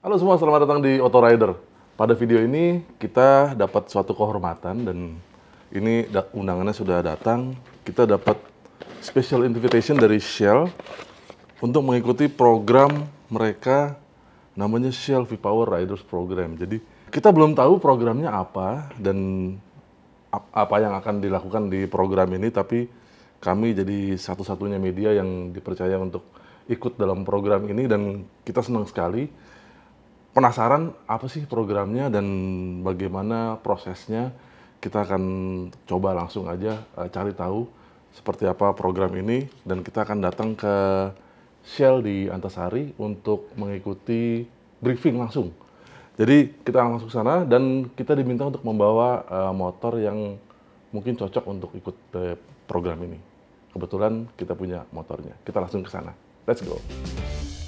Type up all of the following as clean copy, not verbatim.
Halo semua, selamat datang di Auto Rider. Pada video ini kita dapat suatu kehormatan dan ini undangannya sudah datang. Kita dapat special invitation dari Shell untuk mengikuti program mereka namanya Shell V-Power Riders Program. Jadi kita belum tahu programnya apa dan apa yang akan dilakukan di program ini, tapi kami jadi satu-satunya media yang dipercaya untuk ikut dalam program ini dan kita senang sekali. Penasaran apa sih programnya dan bagaimana prosesnya? Kita akan coba langsung aja cari tahu seperti apa program ini dan kita akan datang ke Shell di Antasari untuk mengikuti briefing langsung. Jadi kita akan masuk sana dan kita diminta untuk membawa motor yang mungkin cocok untuk ikut program ini. Kebetulan kita punya motornya. Kita langsung ke sana. Let's go.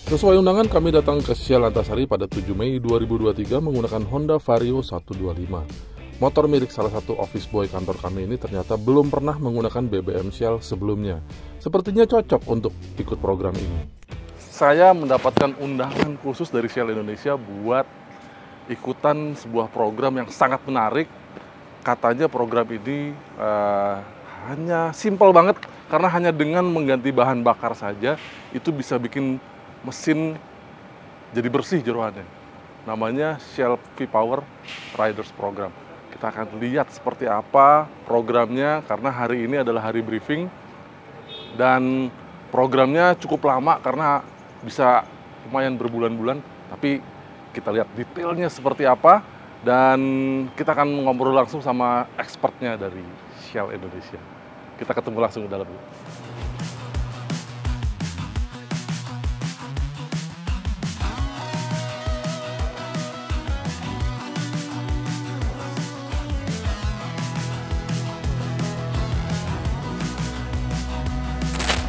Sesuai undangan, kami datang ke Shell Antasari pada 7 Mei 2023 menggunakan Honda Vario 125. Motor milik salah satu office boy kantor kami ini ternyata belum pernah menggunakan BBM Shell sebelumnya. Sepertinya cocok untuk ikut program ini. Saya mendapatkan undangan khusus dari Shell Indonesia buat ikutan sebuah program yang sangat menarik. Katanya program ini hanya simple banget, karena hanya dengan mengganti bahan bakar saja itu bisa bikin mesin jadi bersih jeroannya. Namanya Shell V-Power Riders Program. Kita akan lihat seperti apa programnya karena hari ini adalah hari briefing dan programnya cukup lama karena bisa lumayan berbulan-bulan, tapi kita lihat detailnya seperti apa dan kita akan ngobrol langsung sama expertnya dari Shell Indonesia. Kita ketemu langsung di dalam.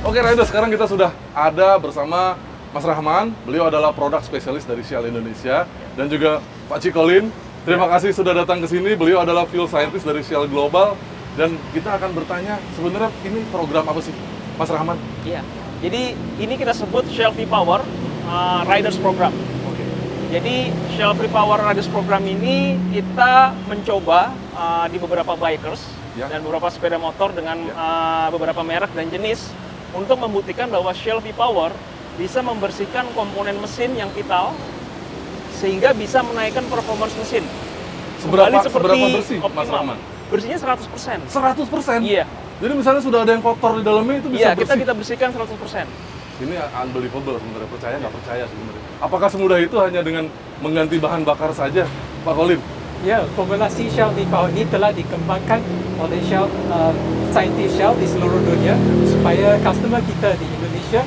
Oke Riders, sekarang kita sudah ada bersama Mas Rahman. Beliau adalah produk spesialis dari Shell Indonesia dan juga Pak Cikolin. Terima kasih sudah datang ke sini. Beliau adalah fuel scientist dari Shell Global dan kita akan bertanya sebenarnya ini program apa sih, Mas Rahman? Iya. Jadi ini kita sebut Shell V-Power Riders Program. Oke. Jadi Shell V-Power Riders Program ini kita mencoba di beberapa bikers dan beberapa sepeda motor dengan beberapa merek dan jenis untuk membuktikan bahwa Shell V-Power bisa membersihkan komponen mesin yang vital sehingga bisa menaikkan performance mesin. Seberapa bersih, optimal. Mas Rahman? Bersihnya 100%. 100%? Iya. Jadi misalnya sudah ada yang kotor di dalamnya itu bisa bersih? Iya, kita bersihkan 100%. Ini unbelievable sebenarnya, percaya nggak percaya sebenarnya. Apakah semudah itu hanya dengan mengganti bahan bakar saja, Pak Colin? Ya, formulasi Shell V-Power ini telah dikembangkan oleh Shell, saintis Shell di seluruh dunia supaya customer kita di Indonesia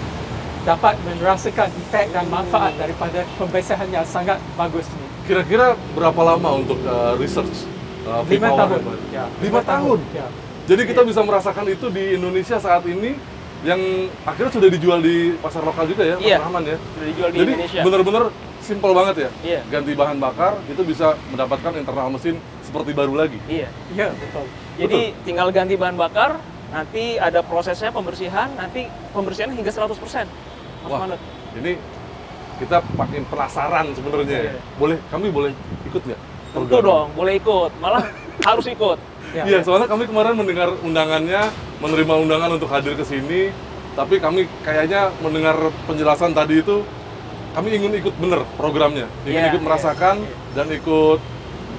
dapat merasakan efek dan manfaat daripada pembersihan yang sangat bagus ini. Kira-kira berapa lama untuk research? 5 tahun. Ya. 5 tahun? Ya. Jadi kita bisa merasakan itu di Indonesia saat ini yang akhirnya sudah dijual di pasar lokal juga ya, Mas Rahman ya? Sudah dijual di Jadi, Indonesia. benar-benar simple banget ya? Iya. Ganti bahan bakar, itu bisa mendapatkan internal mesin seperti baru lagi? Iya. Ya, betul. Jadi tinggal ganti bahan bakar, nanti ada prosesnya pembersihan, nanti pembersihan hingga 100%. Mas Wah, Manut. ini kita makin penasaran sebenarnya ya. Kami boleh ikut nggak? Tentu dong, boleh ikut. Malah harus ikut. Iya, soalnya kami kemarin mendengar undangannya, menerima undangan untuk hadir ke sini, tapi kami kayaknya mendengar penjelasan tadi itu, kami ingin ikut bener programnya, ingin ikut merasakan dan ikut.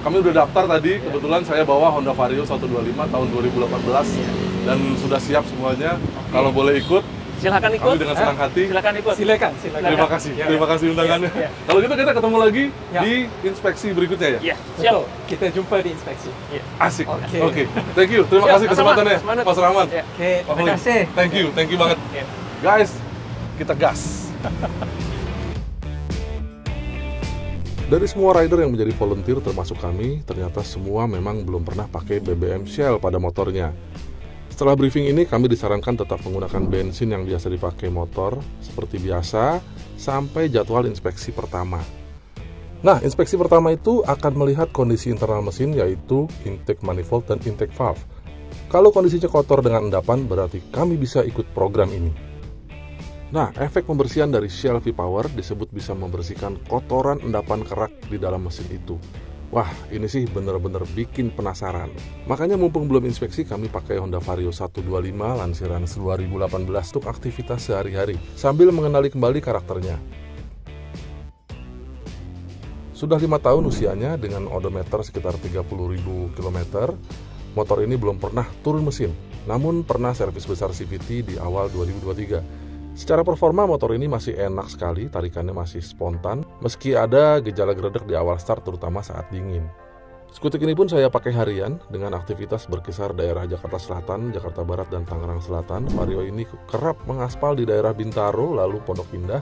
Kami udah daftar tadi, kebetulan saya bawa Honda Vario 125 tahun 2018 dan sudah siap semuanya. Kalau boleh ikut, silakan ikut. kami dengan senang hati. Silakan ikut. Silakan. Terima kasih undangannya. Kalau gitu kita ketemu lagi di inspeksi berikutnya ya? Iya, siap. Betul. Kita jumpa di inspeksi. Asik. Oke. Oke. Thank you. Terima kasih kesempatannya, Mas Rahman. Oke, Pak terima Colin. kasih. Thank you banget. Guys, kita gas. Dari semua rider yang menjadi volunteer termasuk kami, ternyata semua memang belum pernah pakai BBM Shell pada motornya. Setelah briefing ini, kami disarankan tetap menggunakan bensin yang biasa dipakai motor, seperti biasa, sampai jadwal inspeksi pertama. Nah, inspeksi pertama itu akan melihat kondisi internal mesin, yaitu intake manifold dan intake valve. Kalau kondisinya kotor dengan endapan, berarti kami bisa ikut program ini. Nah, efek pembersihan dari Shell V-Power disebut bisa membersihkan kotoran endapan kerak di dalam mesin itu. Wah, ini sih bener-bener bikin penasaran. Makanya mumpung belum inspeksi, kami pakai Honda Vario 125 lansiran 2018 untuk aktivitas sehari-hari, sambil mengenali kembali karakternya. Sudah 5 tahun usianya dengan odometer sekitar 30.000 km, motor ini belum pernah turun mesin, namun pernah servis besar CVT di awal 2023. Secara performa motor ini masih enak sekali, tarikannya masih spontan, meski ada gejala geredek di awal start terutama saat dingin. Skutik ini pun saya pakai harian dengan aktivitas berkisar daerah Jakarta Selatan, Jakarta Barat, dan Tangerang Selatan. Vario ini kerap mengaspal di daerah Bintaro, lalu Pondok Indah,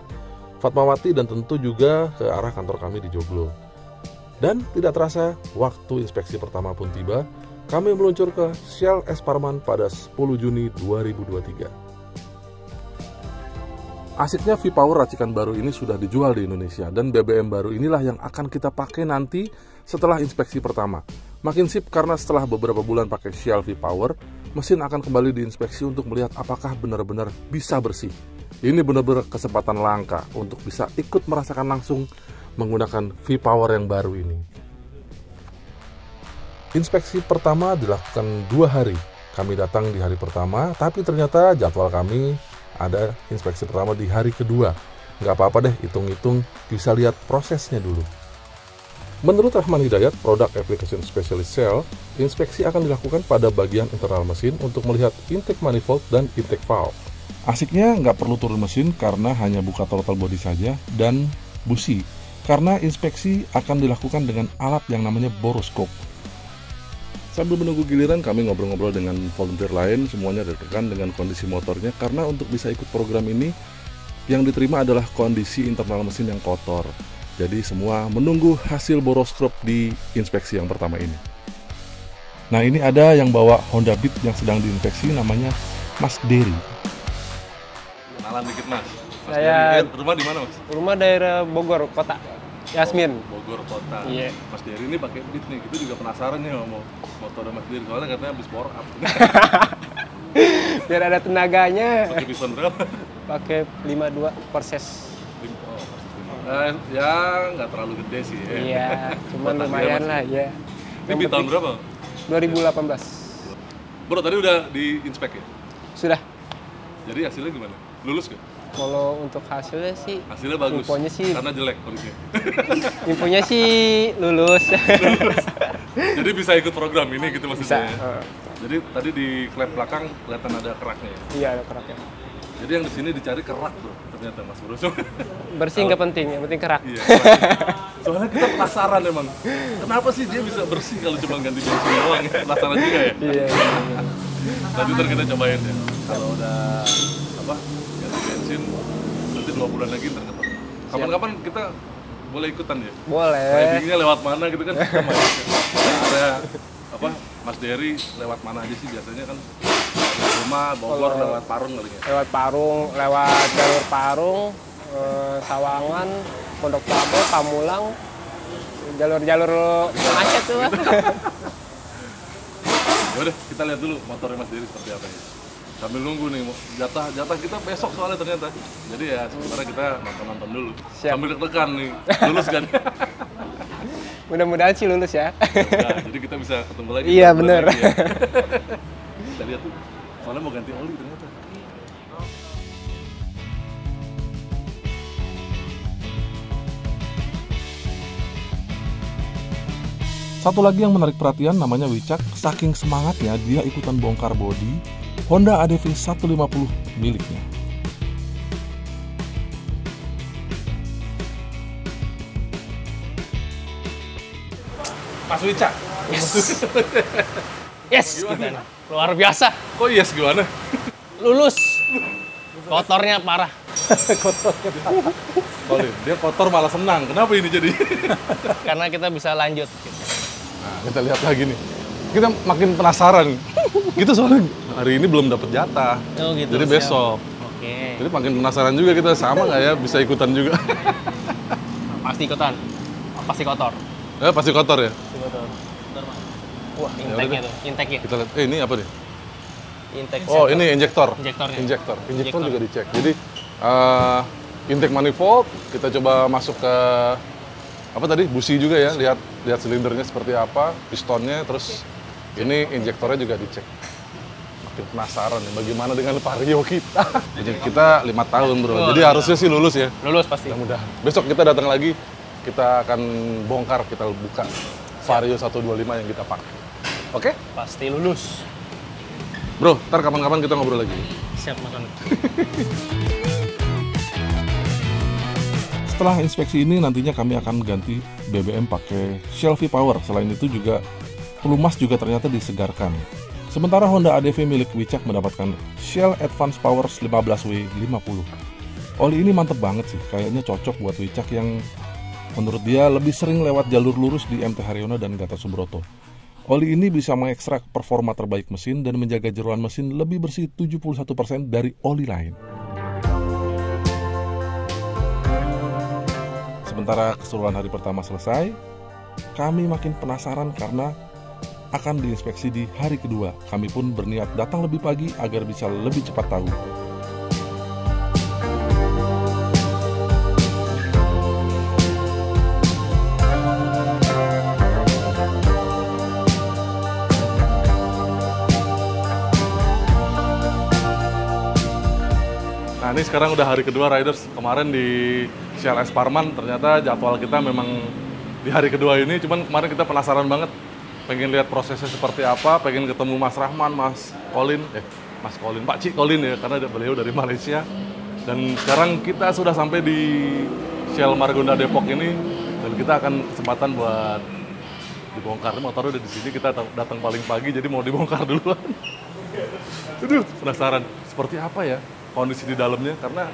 Fatmawati, dan tentu juga ke arah kantor kami di Joglo. Dan tidak terasa, waktu inspeksi pertama pun tiba, kami meluncur ke Shell S Parman pada 10 Juni 2023. Asiknya V-Power racikan baru ini sudah dijual di Indonesia, dan BBM baru inilah yang akan kita pakai nanti setelah inspeksi pertama. Makin sip karena setelah beberapa bulan pakai Shell V-Power, mesin akan kembali diinspeksi untuk melihat apakah benar-benar bisa bersih. Ini benar-benar kesempatan langka untuk bisa ikut merasakan langsung menggunakan V-Power yang baru ini. Inspeksi pertama dilakukan 2 hari. Kami datang di hari pertama, tapi ternyata jadwal kami ada inspeksi pertama di hari kedua. Nggak apa-apa deh, hitung-hitung bisa lihat prosesnya dulu. Menurut Rahman Hidayat, Product Application Specialist Shell, inspeksi akan dilakukan pada bagian internal mesin untuk melihat intake manifold dan intake valve. Asiknya nggak perlu turun mesin karena hanya buka throttle body saja dan busi, karena inspeksi akan dilakukan dengan alat yang namanya boroscope. Sambil menunggu giliran, kami ngobrol-ngobrol dengan volunteer lain, semuanya deg-degan dengan kondisi motornya karena untuk bisa ikut program ini yang diterima adalah kondisi internal mesin yang kotor. Jadi semua menunggu hasil boroscope di inspeksi yang pertama ini. Nah, ini ada yang bawa Honda Beat yang sedang diinspeksi, namanya Mas Dery. Kenalan dikit Mas. Saya rumah di mana Mas? Rumah daerah Bogor kota. Yasmin. Bogor kota. Iya. Mas Dery ini pakai Beat nih. Kita juga penasaran nih mau motor Mas Dery, soalnya katanya habis power up. Biar ada tenaganya. Pakai piston berapa? Pakai 52 Perses. Ya nggak terlalu gede sih ya. Iya, cuman lumayan lah ya. Ini di tahun berapa? 2018. Bro, tadi udah di-inspek ya? Sudah. Jadi hasilnya gimana? Lulus nggak? Kalau untuk hasilnya sih, Hasilnya bagus, infonya sih, karena jelek kondisinya. infonya sih lulus. Jadi bisa ikut program ini gitu maksudnya. Bisa. Jadi tadi di klep belakang kelihatan ada keraknya ya? Iya, ada keraknya. Jadi yang di sini dicari kerak bro, ternyata Mas Bro. Bersih nggak penting, yang penting kerak. Iya. Soalnya kita penasaran emang, kenapa sih dia bisa bersih kalau cuma ganti bensin doang? Penasaran juga ya? Iya. Nanti ntar kita cobain ya. Kalau udah ganti bensin, nanti 2 bulan lagi ntar ketemu. Kapan-kapan kita boleh ikutan ya? Boleh. Ridingnya lewat mana gitu kan? Kita mau ada Mas Dery lewat mana aja sih biasanya kan? Rumah Bogor lewat Parung kali ya? Lewat Parung, lewat jalur Parung, Sawangan, Pondok Labu, Pamulang, jalur-jalur macet tuh. Yaudah, kita lihat dulu motornya Mas Dery seperti apa ya. Sambil nunggu nih, jatah kita besok soalnya ternyata. Jadi ya sebenarnya kita nonton dulu. Siap. Sambil deg-degan nih, lulus kan? Mudah-mudahan sih lulus ya. Nah, jadi kita bisa ketemu lagi. Iya bener. Ya. Kita lihat tuh, soalnya mau ganti oli ternyata. Satu lagi yang menarik perhatian namanya Wicak. Saking semangatnya dia ikutan bongkar bodi Honda ADV 150 miliknya. Mas Wicak. Yes, gimana? Luar biasa. Kok yes gimana? Lulus. Kotornya parah. Boleh, dia kotor malah senang. Kenapa ini jadi? Karena kita bisa lanjut. Nah, kita lihat lagi nih. Kita makin penasaran. Gitu soalnya hari ini belum dapat jatah. Oh gitu. Jadi besok. Oke. Jadi makin penasaran juga kita, sama nggak ya bisa ikutan juga. Pasti ikutan. Pasti kotor. Pasti kotor ya? Pasti kotor. Wah, intake-nya tuh. Intake-nya. Kita lihat, ini apa nih? Intake. Oh, ini injektor. Injektornya. Injektor juga dicek. Jadi Intake manifold, kita coba masuk ke apa tadi, busi juga ya, lihat silindernya seperti apa, pistonnya, terus ini injektornya juga dicek. Makin penasaran nih bagaimana dengan Vario kita. Jadi kita 5 tahun bro, jadi harusnya sih lulus ya. Lulus pasti. Mudah. Besok kita datang lagi, kita akan bongkar, kita buka Vario 125 yang kita pakai. Oke? Pasti lulus. Bro, ntar kapan-kapan kita ngobrol lagi. Siap Mas Tony. Setelah inspeksi ini nantinya kami akan ganti BBM pakai Shell V-Power. Selain itu juga pelumas juga ternyata disegarkan. Sementara Honda ADV milik Wicak mendapatkan Shell Advance Power 15W50. Oli ini mantep banget sih, kayaknya cocok buat Wicak yang menurut dia lebih sering lewat jalur lurus di MT Haryono dan Gatot Subroto. Oli ini bisa mengekstrak performa terbaik mesin dan menjaga jeroan mesin lebih bersih 71% dari oli lain. Sementara keseruan hari pertama selesai, kami makin penasaran karena akan diinspeksi di hari kedua. Kami pun berniat datang lebih pagi agar bisa lebih cepat tahu. Nah ini sekarang udah hari kedua Riders. Kemarin di Shell S Parman ternyata jadwal kita memang di hari kedua ini, cuman kemarin kita penasaran banget, pengen lihat prosesnya seperti apa, pengen ketemu Mas Rahman, Mas Colin, Pak Cik Colin ya, karena beliau dari Malaysia. Dan sekarang kita sudah sampai di Shell Margonda Depok ini, dan kita akan kesempatan buat dibongkar. Motor udah di sini, kita datang paling pagi, jadi mau dibongkar duluan. Aduh, penasaran seperti apa ya kondisi di dalamnya, karena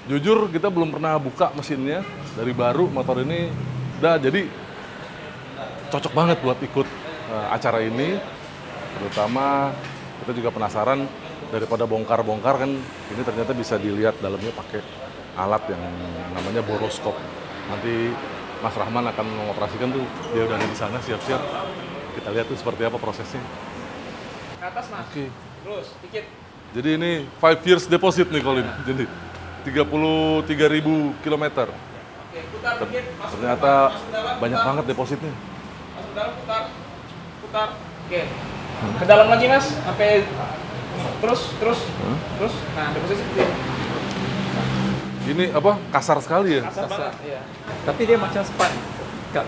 jujur kita belum pernah buka mesinnya, dari baru motor ini. Udah, jadi cocok banget buat ikut acara ini. Terutama kita juga penasaran, daripada bongkar-bongkar kan, ini ternyata bisa dilihat dalamnya pakai alat yang namanya boroskop. Nanti Mas Rahman akan mengoperasikan tuh, dia udah ada di sana siap-siap. Kita lihat tuh seperti apa prosesnya. Ke atas Mas. Oke. Terus, dikit. Jadi ini 5 years deposit nih Colin. Jadi 33.000 kilometer. Oke, putar dikit. Ternyata banyak banget depositnya. Masuk ke dalam, putar. Putar. Oke. Ke dalam lagi Mas, sampai terus. Nah, deposit seperti ini. Ini apa? Kasar sekali ya? Kasar banget, iya. Tapi dia macam span.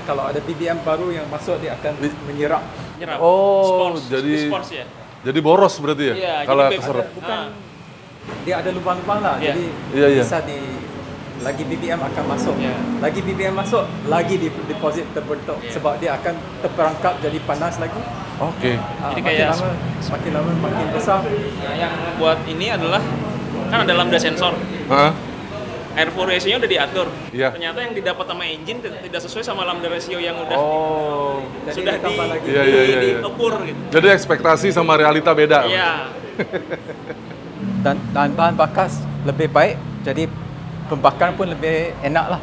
Kalau ada BBM baru yang masuk, dia akan menyerap. Nyerap. Oh, Spons. jadi- Ini spons ya? Jadi boros berarti ya? Iya, Kalau jadi keserap. Bukan, dia ada lubang-lubang lah. Iya. Jadi Iya. bisa lagi BBM akan masuk. Iya. Lagi BBM masuk, lagi deposit terbentuk. Iya. Sebab dia akan terperangkap jadi panas lagi. Oke. Jadi Makin kayak- lama, makin besar. Nah, yang buat ini adalah, kan ada lambda sensor. Hah? Airflow ratio-nya udah diatur. Iya. Ternyata yang didapat sama engine tidak sesuai sama lambda ratio yang udah Oh. Jadi sudah dia tambah lagi. Iya. diukur gitu. Jadi ekspektasi sama realita beda. Iya. Dan bahan bakar lebih baik, jadi pembakaran pun lebih enak lah.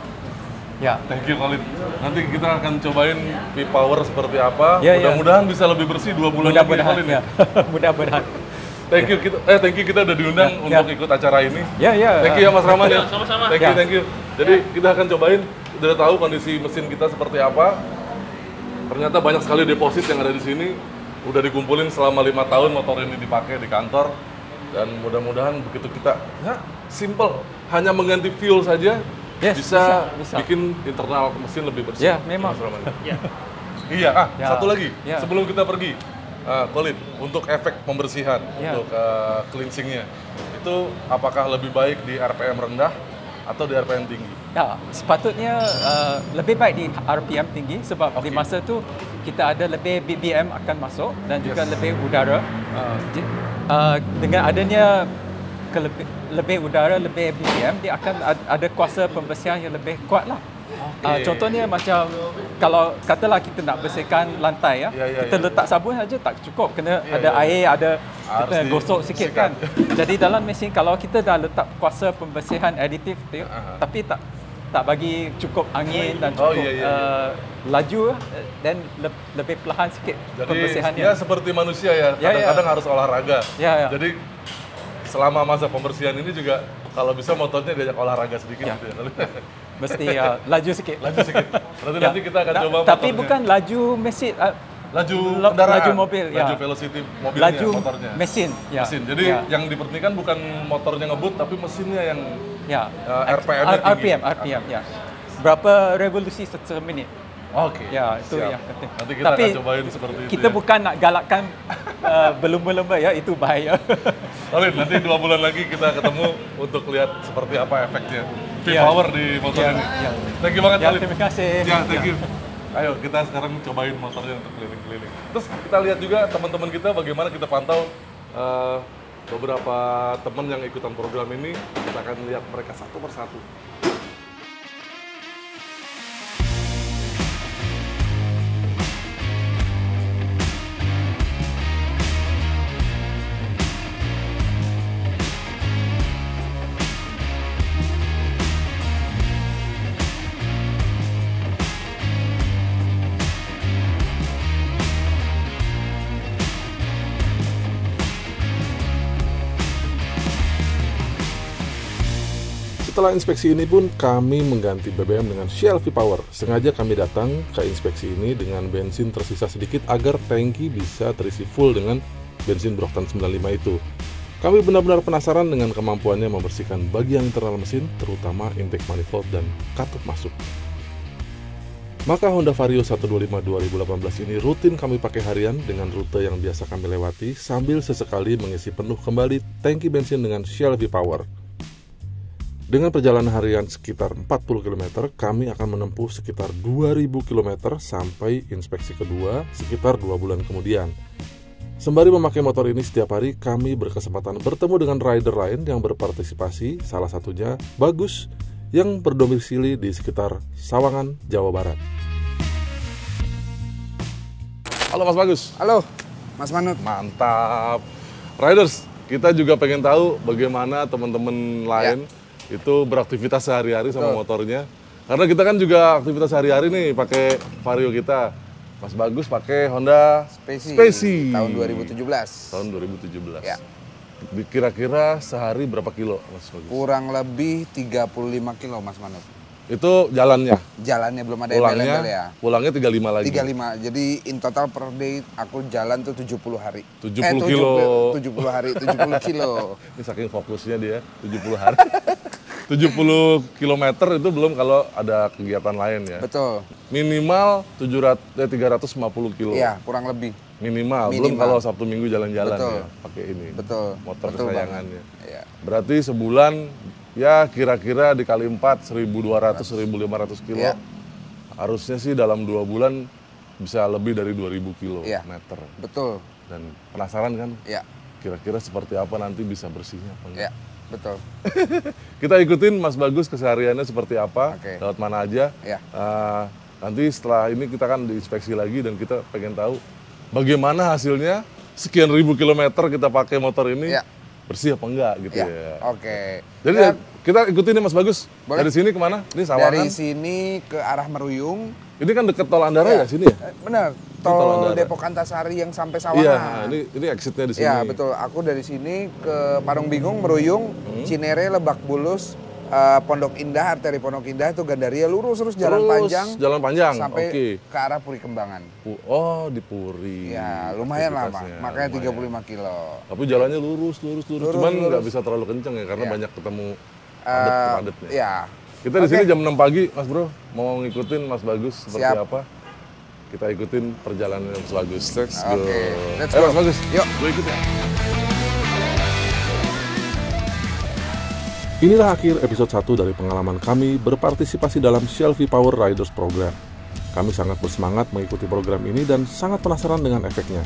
Ya. Thank you Colin. Nanti kita akan cobain V-Power seperti apa. Ya, ya. Mudah-mudahan bisa lebih bersih 2 bulan lagi Mudah-mudahan. Colin ya. Mudah-mudahan. Thank you kita udah diundang Ya. untuk ikut acara ini. Ya. Thank you ya Mas Rahman ya. Sama-sama. Thank you. Jadi kita akan cobain, udah tahu kondisi mesin kita seperti apa. Ternyata banyak sekali deposit yang ada di sini. Udah dikumpulin selama 5 tahun motor ini dipakai di kantor. Dan mudah-mudahan begitu kita, ya simple, hanya mengganti fuel saja, Yes, bisa bisa. bikin internal mesin lebih bersih. Ya, memang. Mas Rahman. Iya. Iya, Ya. satu lagi Ya. sebelum kita pergi, Colin, untuk efek pembersihan, Ya. untuk cleansingnya, itu apakah lebih baik di RPM rendah atau di RPM tinggi? Ya, sepatutnya lebih baik di RPM tinggi sebab di masa tu kita ada lebih BBM akan masuk dan juga lebih udara. Dengan adanya lebih udara, lebih BBM, dia akan ada kuasa pembersihan yang lebih kuat lah. Contohnya macam kalau katalah kita nak bersihkan lantai ya, Ya, kita letak sabun saja tak cukup, kena ada air, ada kita Harus gosok sikit kan. Jadi dalam mesin kalau kita dah letak kuasa pembersihan aditif tu, tapi tak bagi cukup angin dan cukup laju, dan lebih perlahan sikit Jadi pembersihannya. ya seperti manusia ya, kadang-kadang harus olahraga. Ya. Jadi selama masa pembersihan ini juga Kalau bisa motornya diajak olahraga sedikit Ya. gitu ya. Mesti laju sikit. Laju sedikit. Berarti Ya. nanti kita akan coba Tapi motornya. bukan laju mesin, Laju kendaraan. laju mobil, Laju ya. velocity mobilnya, laju motornya. mesin. Ya. Mesin. Jadi ya. yang diperhatikan bukan motornya ngebut, tapi mesinnya yang Ya. RPM-nya tinggi. RPM, ya. Berapa revolusi seminit? Oke. Ya, itu siap. yang penting. Nanti kita Tapi akan cobain seperti itu. kita ya. bukan nak galakkan berlumba-lumba ya, itu bahaya. Olin, nanti 2 bulan lagi kita ketemu untuk lihat seperti apa efeknya Ya. V-Power di motor Ya, ini. ya. Thank you banget, Ya, Olin. terima kasih. Ya, thank you. Ayo, kita sekarang cobain motornya untuk keliling-keliling. Terus kita lihat juga teman-teman kita bagaimana kita pantau beberapa teman yang ikutan program ini. Kita akan lihat mereka satu persatu. Setelah inspeksi ini pun kami mengganti BBM dengan Shell V-Power. Sengaja kami datang ke inspeksi ini dengan bensin tersisa sedikit agar tangki bisa terisi full dengan bensin Brockton 95 itu. Kami benar-benar penasaran dengan kemampuannya membersihkan bagian internal mesin, terutama intake manifold dan katup masuk. Maka Honda Vario 125 2018 ini rutin kami pakai harian dengan rute yang biasa kami lewati sambil sesekali mengisi penuh kembali tangki bensin dengan Shell V-Power. Dengan perjalanan harian sekitar 40 km, kami akan menempuh sekitar 2000 km sampai inspeksi kedua sekitar 2 bulan kemudian. Sembari memakai motor ini setiap hari, kami berkesempatan bertemu dengan rider lain yang berpartisipasi, salah satunya Bagus, yang berdomisili di sekitar Sawangan, Jawa Barat. Halo Mas Bagus. Halo, Mas Manut. Mantap. Riders, kita juga pengen tahu bagaimana teman-teman lain itu beraktivitas sehari-hari sama motornya. Karena kita kan juga aktivitas sehari-hari nih pakai Vario kita. Mas Bagus pakai Honda Spacey tahun 2017. Tahun 2017. Ya. Kira-kira sehari berapa kilo, Mas Bagus? Kurang lebih 35 kilo, Mas Manut. Itu jalannya. Jalannya belum ada embel-embel ya. Pulangnya 35 lagi. 35. Jadi in total per day aku jalan tuh 70 hari. 70 kilo. 70 hari, 70 kilo. Ini saking fokusnya dia, 70 hari. 70 km itu belum kalau ada kegiatan lain ya. Betul. Minimal 350 kilo. Iya, kurang lebih. Minimal. Belum kalau Sabtu Minggu jalan-jalan ya, pakai ini. Betul. Motor Betul kesayangannya. Iya. Berarti sebulan ya kira-kira dikali 4, 1.200, 1.500 kilo. Iya. Harusnya sih dalam 2 bulan bisa lebih dari 2.000 kilometer. Betul. Dan penasaran kan? Iya. Kira-kira seperti apa nanti bisa bersihnya apa enggak? Iya, betul. Kita ikutin Mas Bagus kesehariannya seperti apa, Oke. lewat mana aja. Iya. Nanti setelah ini kita kan diinspeksi lagi dan kita pengen tahu bagaimana hasilnya sekian ribu kilometer kita pakai motor ini, Iya. bersih apa enggak gitu Iya. ya. Oke. Jadi Ya, kita ikutin nih Mas Bagus. Boleh. Dari sini kemana? Ini Sawangan. dari sini ke arah Meruyung. Ini kan deket tol Andara Iya. ya sini ya? Benar. Tol Tol Andara. Depok Antasari yang sampai Iya, Sawangan. ini exitnya di sini. Ya betul, aku dari sini ke Parung Bingung, Meruyung, Cinere, Lebak Bulus, Pondok Indah, arteri Pondok Indah itu Gandaria, lurus terus jalan panjang Jalan panjang, sampai oke. ke arah Puri Kembangan. Oh, di Puri. Ya lumayan lama, Aktivitasnya, makanya lumayan. 35 kilo. Tapi jalannya lurus. Lurus, Cuman nggak lurus. bisa terlalu kenceng ya, karena Iya. banyak ketemu padat-padatnya. Ya, Kita di sini jam 6 pagi, Mas Bro. Mau ngikutin Mas Bagus seperti Siap. apa? Kita ikutin perjalanan Mas Bagus. Let's go. Oke, let's Ayo go. Mas Bagus, Yuk. gue ikut ya. Inilah akhir episode 1 dari pengalaman kami berpartisipasi dalam Shell V-Power Riders Program. Kami sangat bersemangat mengikuti program ini dan sangat penasaran dengan efeknya.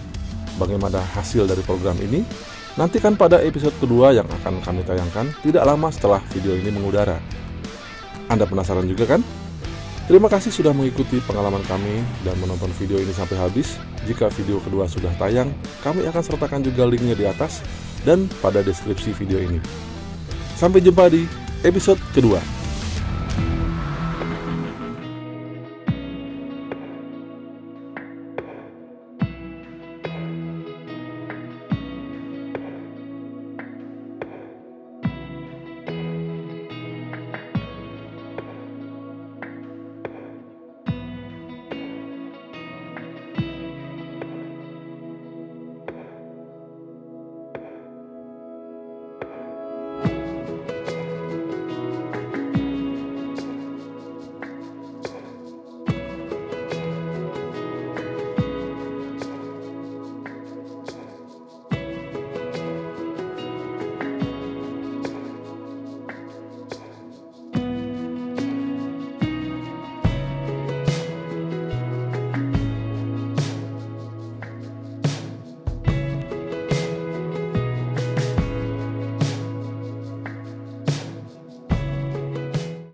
Bagaimana hasil dari program ini? Nantikan pada episode kedua yang akan kami tayangkan tidak lama setelah video ini mengudara. Anda penasaran juga kan? Terima kasih sudah mengikuti pengalaman kami dan menonton video ini sampai habis. Jika video kedua sudah tayang, kami akan sertakan juga linknya di atas dan pada deskripsi video ini. Sampai jumpa di episode kedua.